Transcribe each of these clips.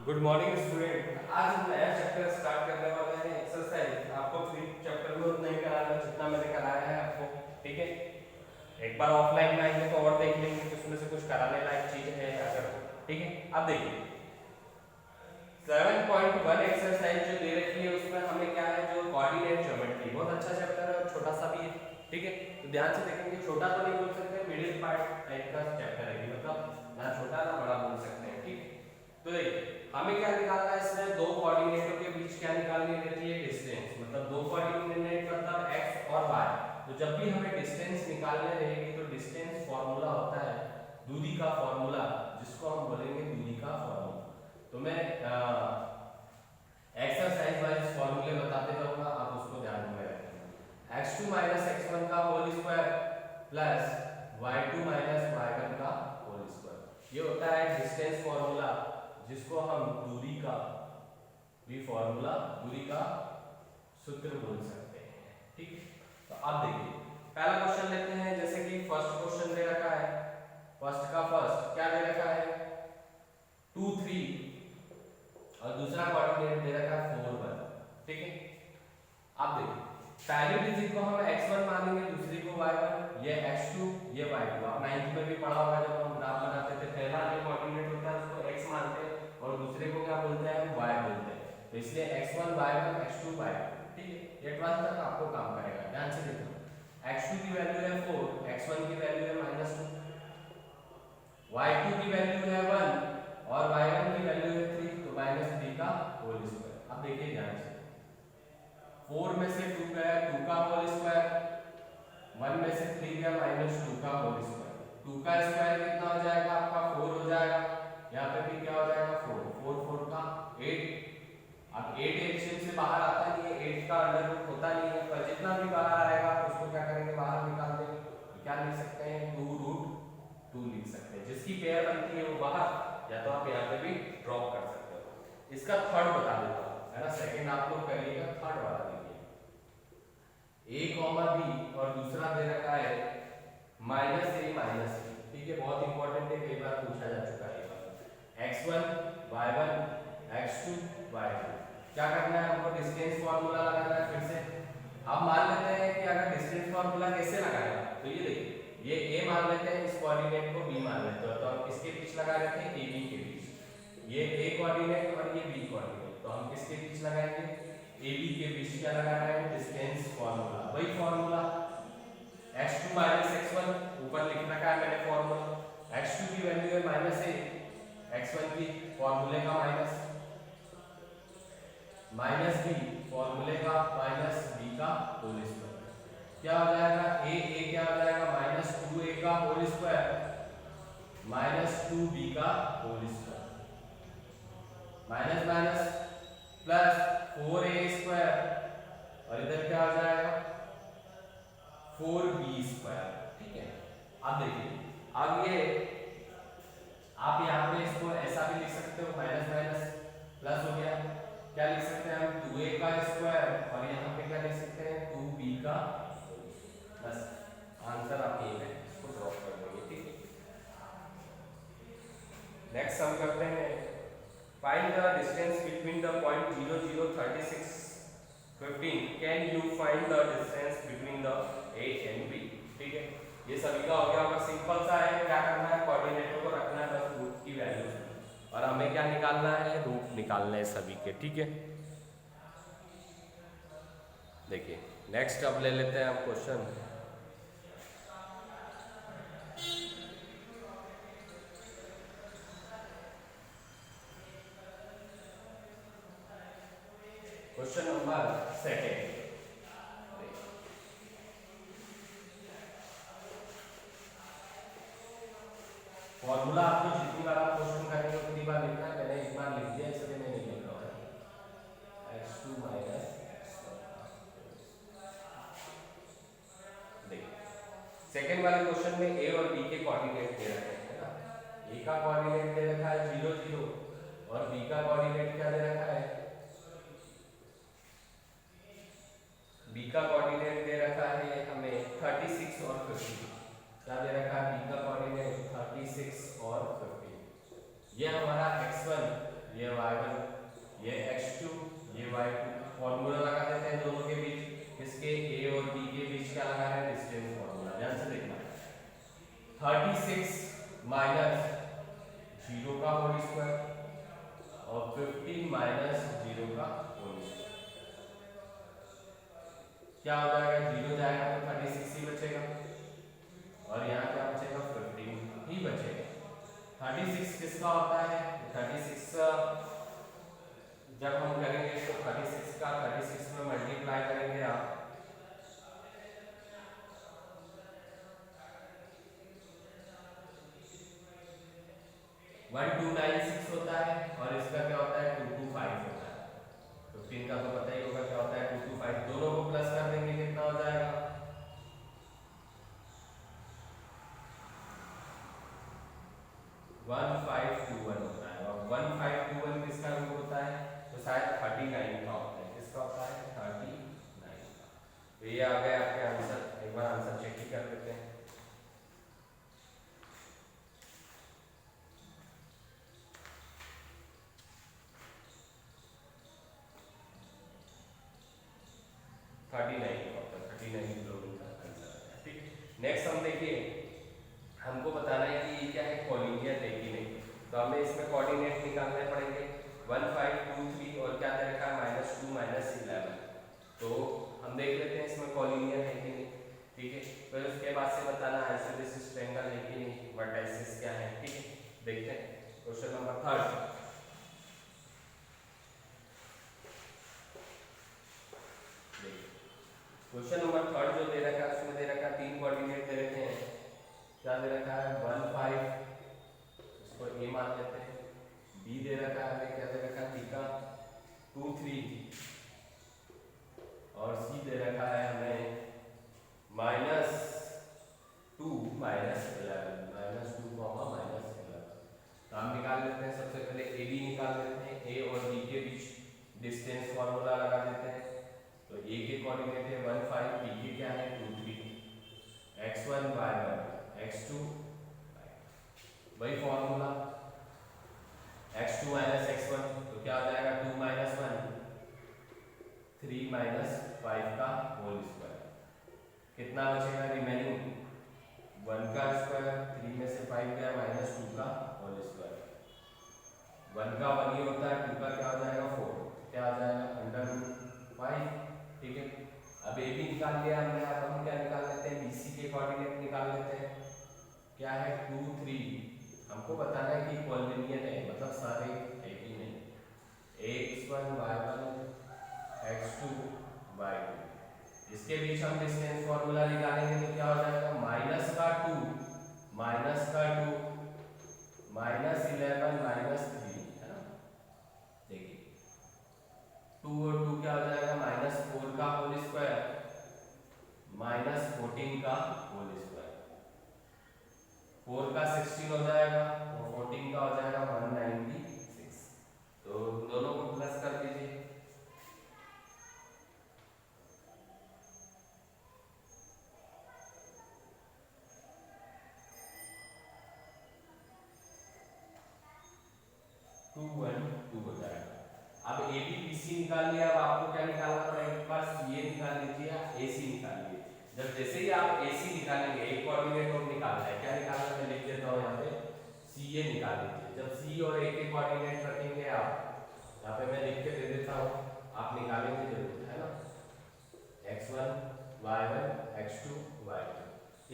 Good morning student. आज हम नया चैप्टर स्टार्ट करने वाले हैं। एक्सरसाइज आपको फ्री चैप्टर में उतना ही कराना जितना मैंने कराया है आपको, ठीक है। एक बार ऑफलाइन में आएंगे तो और देख लेंगे कि उसमें से कुछ कराने लायक चीज है अगर, ठीक है। अब देखिए 7.1 एक्सरसाइज जो दे रखी है उसमें हमें क्या है, जो कोऑर्डिनेट ज्योमेट्री, बहुत अच्छा चैप्टर है और छोटा सा भी है, ठीक है। तो ध्यान से देखेंगे, छोटा तो नहीं बोल सकते, मिडिल पार्ट टाइप का चैप्टर है, मतलब ना छोटा ना बड़ा बोल सकते हैं, ठीक है। तो देखिए हमें क्या निकालना है, इसमें दो कोऑर्डिनेटों के बीच क्या निकालनी रहती है, डिस्टेंस। मतलब दो कोऑर्डिनेट मतलब x और y। तो जब भी हमें डिस्टेंस निकालने रहेगी तो डिस्टेंस फॉर्मूला होता है दूरी का फॉर्मूला, जिसको हम बोलेंगे दूरी का फॉर्मूला। तो मैं एक्सरसाइज वाइज फॉर्मूले बताते जाऊंगा, आप उसको ध्यान में रखें। x2 - x1 का whole square plus y2 - y1 का होल स्क्वायर, ये होता है डिस्टेंस फॉर्मूला, जिसको हम दूरी का भी फॉर्मूला, दूरी का सूत्र बोल सकते हैं, ठीक है। तो अब देखिए पहला क्वेश्चन लेते हैं। जैसे कि फर्स्ट क्वेश्चन दे रखा है, फर्स्ट का फर्स्ट क्या दे रखा है 2 3 और दूसरा कोऑर्डिनेट दे रखा है 4 1, ठीक है। अब देखिए पहली डिजिट को हम x1 मानेंगे, दूसरी को y1, ये x2 ये y2। आप 9th में भी पढ़ा होगा, जब हम ग्राफ बनाते थे पहला जो कोऑर्डिनेट होता है उसको x मानते हैं और दूसरे को क्या बोलते हैं, हम y बोलते हैं। तो इसलिए x1 y1 x2 y2, ठीक है। ये 12 तक आपको काम करेगा। ध्यान से देखो, x2 की वैल्यू है 4, x1 की वैल्यू है -2, y2 की वैल्यू है 1 और y1 की वैल्यू है 3, तो -3 का होल स्क्वायर। अब देखिए ध्यान से, 4 में से 2 गया 2 का होल स्क्वायर, 1 में से 3 गया -2 का होल स्क्वायर। 2 का स्क्वायर कितना हो जाएगा आपका 4 हो जाएगा। यहाँ पे भी क्या हो जाएगा 4, 4 4 का 8। अब 8 एलसीएम से बाहर आता नहीं है, 8 का अंडर रूट होता नहीं है, पर जितना भी बाहर आएगा उसको क्या करेंगे, बाहर निकाल देंगे। तो क्या लिख सकते हैं 2√2 लिख सकते हैं। जिसकी पेयर बनती है वो बाहर, या तो आप यहाँ पे भी ड्रॉप कर सकते हो। इसका थर्ड बता देता हूँ, है ना। सेकंड आप लोग करिएगा, थर्ड वाला देखिए a, b और दूसरा दे रखा है -a -b, ठीक है। बहुत इंपॉर्टेंट है, कई बार पूछा जा चुका है x1 y1 x2 y2। क्या करना है हमको, डिस्टेंस फार्मूला लगाना है फिर से। अब मान लेते हैं कि अगर डिस्टेंस फार्मूला कैसे लगाएगा, तो ये देखिए ये a मान लेते हैं, इस कोऑर्डिनेट को b मान लेते हैं। तो हम किसके बीच लगा रहे थे, ab के बीच। ये a कोऑर्डिनेट और ये b कोऑर्डिनेट, तो हम किसके बीच लगाएंगे, ab के बीच। क्या लगा रहे हैं, डिस्टेंस फार्मूला। वही फार्मूला x2 - x1 ऊपर लिख रखा है मैंने फार्मूला। x2 की वैल्यू है -a, x1 की फॉर्मूले का माइनस b फॉर्मूले का -b का होल स्क्वायर। क्या हो जाएगा a क्या हो जाएगा -2a का होल स्क्वायर -2b का whole square, minus minus plus 4a square, और इधर क्या हो जाएगा 4b स्क्वायर, ठीक है। अब देखिए अब ये आप यहाँ पे इसको ऐसा भी लिख सकते हो, माइनस माइनस प्लस हो गया। क्या लिख सकते हैं हम 2a का स्क्वायर, और यहाँ पे क्या लिख सकते हैं 2b का। बस आंसर आप ये है, इसको ड्रॉप कर देंगे, ठीक है। नेक्स्ट हम करते हैं, find the distance between the point 0 0 36 15। Can you find the distance between the a and b, ठीक है। ये सभी का हो गया होगा, सिंपल सा है। क्या करना है, कोऑर्डिनेटों को रखना है बस रूट की वैल्यू, और हमें क्या निकालना है, रूट निकालना है सभी के, ठीक है। देखिए नेक्स्ट अब ले लेते हैं हम question. Question number second. Formula आपको जितनी बार आप क्वेश्चन करेंगे उतनी बार लिखना है। मैंने एक बार लिख दिया, इसलिए मैं नहीं लिख रहा हूँ। x2 - x1। देखिए सेकंड वाले क्वेश्चन में a और b के कोऑर्डिनेट दे रखे हैं, है ना। a का कोऑर्डिनेट दे रखा है 0 0 और b का कोऑर्डिनेट क्या दे रखा है, b का कोऑर्डिनेट दे रखा है हमें 36 और 50। क्या दे रखा है b का कोऑर्डिनेट 36 और 50। ये हमारा x1 ये y1, ये x2, ये y2। फॉर्मूला लगा देते हैं दोनों के बीच, इसके a और b के बीच क्या लगा रहे हैं, डिस्टेंस फॉर्मूला। ध्यान से देखना, 36 माइनस 0 का होल स्क्वायर और 15 माइनस 0 का होल स्क्वायर, क्या हो जाएगा, 0 जाएगा तो 36 ही बचेगा और यहाँ क्या बचेगा, 15 ही बचेगा। 36 किसका होता है, 36 जब हम करेंगे तो 36 का 36 में मल्टीप्लाई करेंगे आप, वन टू 96 होता है और इसका क्या होता है, 225 होता है। 15 का तो पता ही होगा क्या होता है, 225। दोनों को प्लस कर देंगे, कितना हो जाएगा, 1521 होता है। और 1521 किसका रूट होता है, तो शायद 39 का होता है। किसका होता है, 39 का। तो ये आ गए आपके आंसर। एक बार आंसर चेक ही कर लेते हैं। नेक्स्ट हम देखिए, हमको बताना है कि ये क्या है, कोलिनियर है कि नहीं। तो हमें इसमें कोऑर्डिनेट निकालने पड़ेंगे। 1 5 2 3 और क्या दे रखा है, -2 -11। तो हम देख लेते हैं इसमें कोलिनियर है कि नहीं, ठीक है। फिर उसके बाद से बताना आइसोसेलेस ट्रायंगल है कि नहीं, वर्टाइसेस क्या है, ठीक है। देखते हैं क्वेश्चन नंबर 3। क्वेश्चन नंबर 3 जो दे रखा है उसमें दे रखा है 3 कोऑर्डिनेट दे रखे हैं। क्या दे रखा है, 1 5, इसको ए मान लेते हैं। बी दे रखा है, क्या दे रखा है, थीटा 2 3 और सी दे रखा है हमें -2 -11, -2, -11। तो हम निकाल लेते हैं। सबसे पहले ए बी निकाल लेते हैं। ए और बी के बीच डिस्टेंस फॉर्मूला लगा देते हैं। तो ए के कोऑर्डिनेट है 1 5, बी के क्या है 2 3, x1 y1 x2 वही फॉर्मूला, x2 x1 तो क्या हो जाएगा, 2 -1 3 -5 का होल स्क्वायर। कितना बचेगा रिमेनिंग, 1 का स्क्वायर, 3 में से 5 गया, -2 का होल स्क्वायर। 1 का 1 ही होता है, 2 का क्या हो जाएगा 4, क्या हो जाएगा √5, ठीक है। अब ए बी निकाल लिया हमने। अब हम क्या निकाल लेते हैं, बी सी के कोऑर्डिनेट निकाल लेते हैं। क्या है 2 3, हमको बताना है कि कोलिनियर है, मतलब सारे है कि नहीं। x1 y1 x2 y2, इसके बीच हम डिस्टेंस फॉर्मूला निकालेंगे तो क्या हो जाएगा, -2 -2 -11 -3, है ना। देखिए 2 और 2 क्या हो जाएगा, -4 का होल स्क्वायर -14 का होल स्क्वायर। 4 का 16 हो जाएगा और 14 का हो जाएगा 196। तो दोनों को प्लस कर दीजिए। टू हो जाएगा। अब ए बी बी सी निकाल लिया। अब आपको क्या निकालना पड़ेगा, बस ये निकाल लीजिए या ए सी निकाल लीजिए। जब जैसे ही आप ए सी निकालेंगे, एक कोऑर्डिनेट और निकालना है, क्या निकालना है, मैं लिख देता हूँ यहाँ पे, सी ए निकाल लीजिए। जब सी और ए के कोऑर्डिनेट रखेंगे आप, यहाँ पे मैं लिख के दे देता हूँ, आप निकालेंगे जरूर, है ना। x1 y1 x2 y2,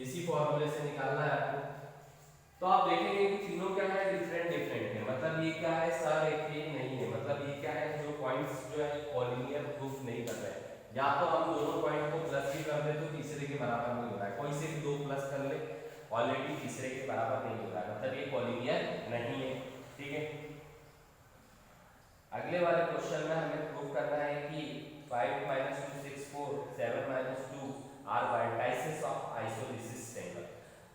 इसी फॉर्मूले से निकालना है आपको। तो आप देखेंगे कि तीनों क्या है, डिफरेंट है। मतलब ये क्या है, सरेखीय नहीं है। मतलब ये क्या है, जो पॉइंट्स जो है कोलिनियर प्रूफ नहीं कर रहे हैं। या तो हम दोनों पॉइंट को प्लस भी कर दे तो तीसरे के बराबर नहीं हो रहा है, कोई से भी 2 प्लस कर ले ऑलरेडी तीसरे के बराबर नहीं हो रहा है, मतलब ये कोलिनियर नहीं है, ठीक है। अगले वाले क्वेश्चन में हमें प्रूव करना है कि 5 - 2 6 4 7 - 2 are vertices of isosceles triangle.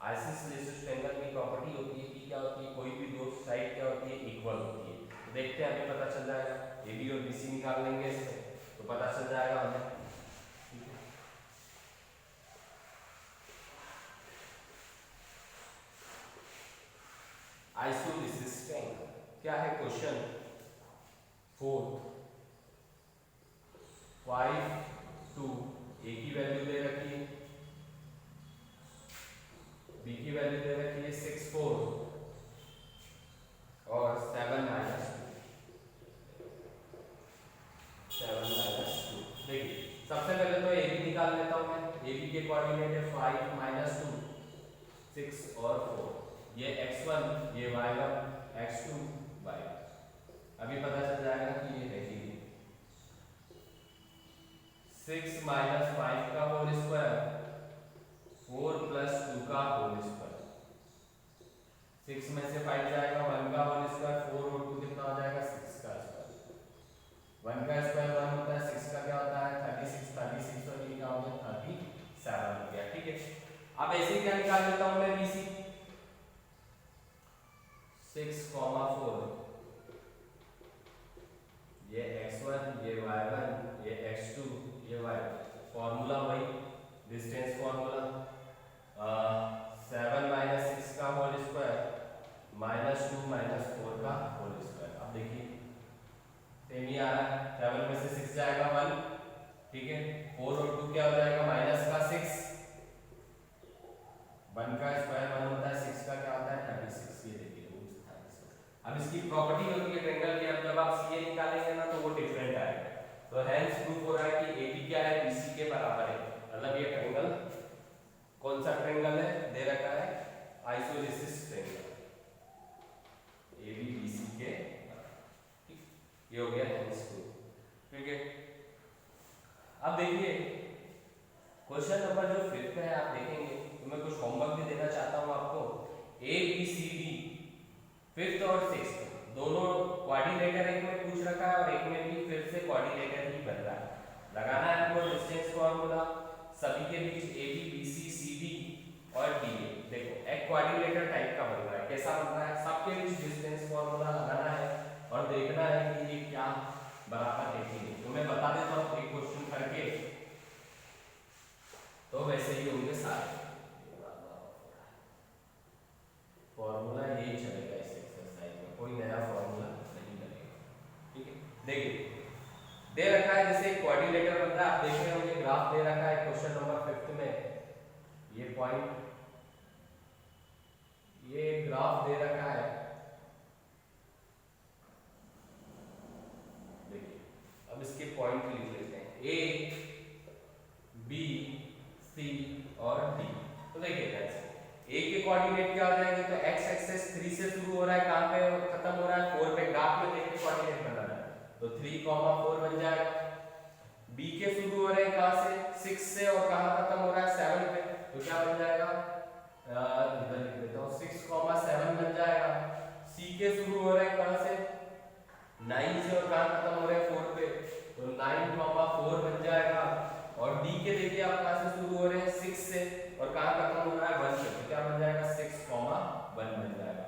Isosceles triangle की प्रॉपर्टी होती है कि क्या होती है, कोई भी दो साइड क्या होती है, इक्वल होती है। तो देखते हैं, हमें पता चल जाएगा। ए बी और बी सी निकाल लेंगे इससे तो पता चल जाएगा हमें, ठीक है। आइसोसेलेस ट्रायंगल क्या है क्वेश्चन, AB के कोऑर्डिनेट है 5 माइनस 2 6 और 4, ये x1 ये y1 x2 y, अभी पता चल जाएगा कि ये देखिए 6 माइनस 5 का होल स्क्वायर 4 प्लस 2 का होल स्क्वायर, 6 में से 5 जाएगा 1 का होल स्क्वायर, 4 और 2 कितना हो जाएगा 6 का स्क्वायर, 1 का स्क्वायर 1 होता है, 6 का क्या होता है 36, 36 और ये क्या हो गया 37 हो गया। ठीक है, अब ऐसे क्या निकाल लेता हूं मैं BC 6,4, ये x1 ये y1 ये x2 ये y, फॉर्मूला वही डिस्टेंस फॉर्मूला 7 माइनस 6 का होल स्क्वायर माइनस 2 माइनस 4 का होल स्क्वायर। अब देखिए सेम ही आ रहा है, 7 में से 6 जाएगा 1, ठीक है, 4 और 2 क्या हो जाएगा माइनस का 6, 1 का स्क्वायर 1 होता है, 6 का क्या होता है 36, ये देखिए रूट्स 36। अब इसकी प्रॉपर्टी होती है ट्रायंगल की, अब जब आप CA निकालेंगे ना तो वो डिफरेंट आएगा, तो हेंस प्रूफ हो रहा है कि AB क्या है BC के बराबर है, मतलब ये ट्रायंगल कौन सा ट्रायंगल है दे रखा है आइसोसेलेस ट्रायंगल AB BC के, ठीक, ये हो गया हेंस प्रूफ। ठीक है, अब देखिए क्वेश्चन नंबर जो 5th है आप देखेंगे तो मैं कुछ होमवर्क भी देना चाहता हूं आपको। ABCD 5th और 6th दोनों क्वाड्रिलेटर एक में पूछ रखा है और एक में भी फिर से क्वाड्रिलेटर ही बन रहा है, लगाना है आपको डिस्टेंस फार्मूला सभी के बीच AB BC CD और DA। देखो एक क्वाड्रिलेटर टाइप का बन रहा है, कैसा बन रहा है, सबके बीच डिस्टेंस फार्मूला लगाना है और देखना है कि ये क्या बराबर है कि नहीं। तो मैं बता देता हूं एक क्वेश्चन करके, तो वैसे ही होंगे सारे, फॉर्मूला यही चलेगा इस एक्सरसाइज में, कोई नया फॉर्मूला नहीं लगेगा। ठीक है, देखिए दे रखा है जैसे क्वाड्रिलेटर बन रहा है, आप देख रहे होंगे ग्राफ दे रखा है क्वेश्चन नंबर 5th में, ये पॉइंट ये ग्राफ दे रखा है, देखिए अब इसके पॉइंट लिख लेते हैं A B C और D। तो देखिए गाइस A के कोऑर्डिनेट क्या हो जाएंगे, तो x एक्सिस 3 से शुरू हो रहा है, कहां पे और खत्म हो रहा है 4 पे, ग्राफ में देखिए कोऑर्डिनेट बना रहा है, तो 3, 4 बन जाएगा। B के शुरू हो रहे हैं कहां से 6 से और कहां खत्म हो रहा है 7 पे, तो क्या बन जाएगा इधर लिख देता हूं 6, 7 बन जाएगा। C के शुरू हो रहे हैं कहां से 9 से और कहां खत्म हो रहे हैं 4 पे, तो 9, 4 बन जाएगा। और D के देखिए आप कहां से शुरू हो रहे हैं 6 से और कहां खत्म हो रहा है 1 से, तो क्या बन जाएगा 6, 1 बन जाएगा।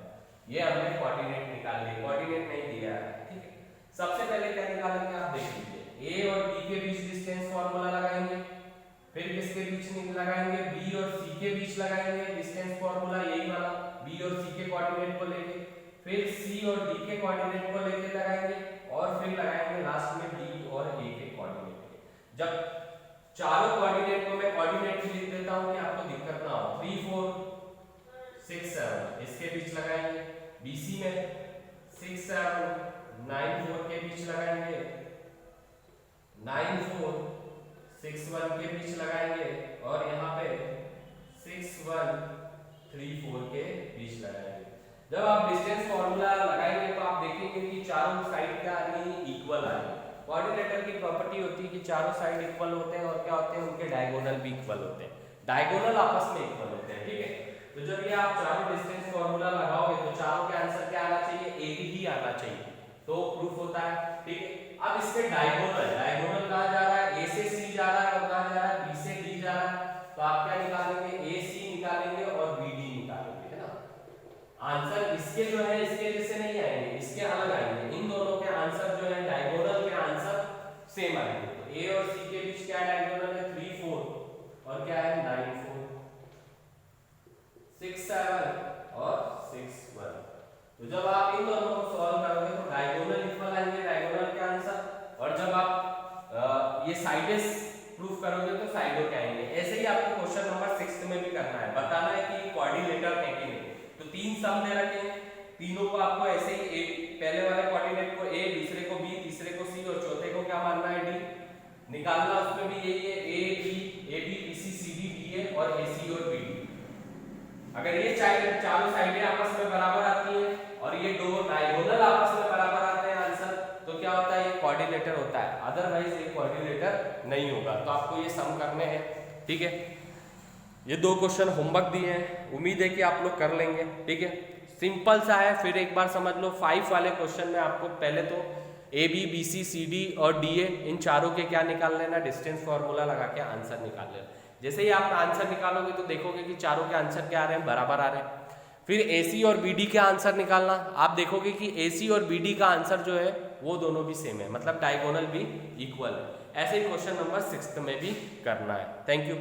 ये हमने कोऑर्डिनेट निकाल लिए, कोऑर्डिनेट नहीं दिया है। ठीक है, सबसे पहले क्या निकालेंगे आप देख लीजिए, A और B के बीच डिस्टेंस फार्मूला लगाएंगे, फिर किसके बीच नहीं लगाएंगे B और C के बीच लगाएंगे डिस्टेंस फार्मूला यही वाला, B और C के कोऑर्डिनेट को लेके, फिर C और D के कोऑर्डिनेट को लेके लगाएंगे और फिर लगाएंगे लास्ट में D और A के कोऑर्डिनेट। जब चारों कोऑर्डिनेट को मैं कोऑर्डिनेट भी लिख देता हूं कि आपको दिक्कत ना हो, 3, 4, 6, 7 इसके बीच लगाएंगे, BC में 6, 7, 9, 4 के बीच लगाएंगे, 9, 4, 6, 1 के बीच लगाएंगे और यहाँ पे 6, 1, 3, 4 के बीच लगाएंगे। जब आप डिस्टेंस फार्मूला लगाएंगे तो आप देखेंगे कि चारों साइड क्या आ रही है इक्वल आ रही है। कोऑर्डिनेटर की प्रॉपर्टी होती है कि चारों साइड इक्वल होते हैं और क्या होते हैं उनके डायगोनल भी इक्वल होते हैं, डायगोनल आपस में इक्वल होते हैं। ठीक है, तो जब ये आप चारों डिस्टेंस फार्मूला लगाओगे तो चारों के आंसर क्या आना चाहिए, AB ही आना चाहिए, तो प्रूफ होता है। ठीक है, अब इसके डायगोनल, डायगोनल कहां जा रहा है, A से C जा रहा है और कहां जा रहा है B से D जा रहा है, तो आप क्या निकालेंगे AC निकालेंगे और BD निकालेंगे, है ना। आंसर इसके जो है इसके जैसे नहीं आएंगे, इसके अलग आएंगे, इन दोनों के आंसर जो है डायगोनल के आंसर सेम आएंगे। तो A और C के बीच क्या डायगोनल है 3, 4 और क्या है 9, 4, 6, 7 और 6, 1। तो जब आप इन दोनों को सॉल्व करोगे तो डायगोनल इक्वल आएंगे, डायगोनल के आंसर, और जब आप ये साइडेस प्रूफ करोगे तो साइडों के आएंगे। ऐसे ही आपको क्वेश्चन नंबर 6 में भी करना है, बताना है कि कोऑर्डिनेटर है कि नहीं। तो 3 सम दे रखे हैं, तीनों को आपको ऐसे ही पहले वाले कोऑर्डिनेट को A, दूसरे को B, तीसरे को C और चौथे को क्या मानना है D निकालना, उसमें भी यही है A B BC CD और AC और BD। अगर ये चारों साइडें आपस में बराबर आती हैं और ये दो डायगोनल आपस में बराबर आते हैं आंसर, तो क्या होता है, ये कोऑर्डिनेटर होता है, अदरवाइज ये कोऑर्डिनेटर नहीं होगा। तो आपको ये सम करने हैं, ठीक है। ये 2 क्वेश्चन होमवर्क दिए हैं, उम्मीद है कि आप लोग कर लेंगे, ठीक है। सिंपल सा है, फिर एक बार समझ लो 5 वाले क्वेश्चन में आपको पहले तो AB, BC, CD और DA इन चारों के क्या निकाल लेना, डिस्टेंस फॉर्मूला लगा के आंसर निकाल लेना। जैसे ही आप आंसर निकालोगे तो देखोगे कि चारों के आंसर क्या आ रहे हैं, बराबर आ रहे हैं। फिर AC और BD के आंसर निकालना, आप देखोगे कि AC और BD का आंसर जो है वो दोनों भी सेम है, मतलब डायगोनल भी इक्वल है। ऐसे ही क्वेश्चन नंबर 6 में भी करना है। Thank you.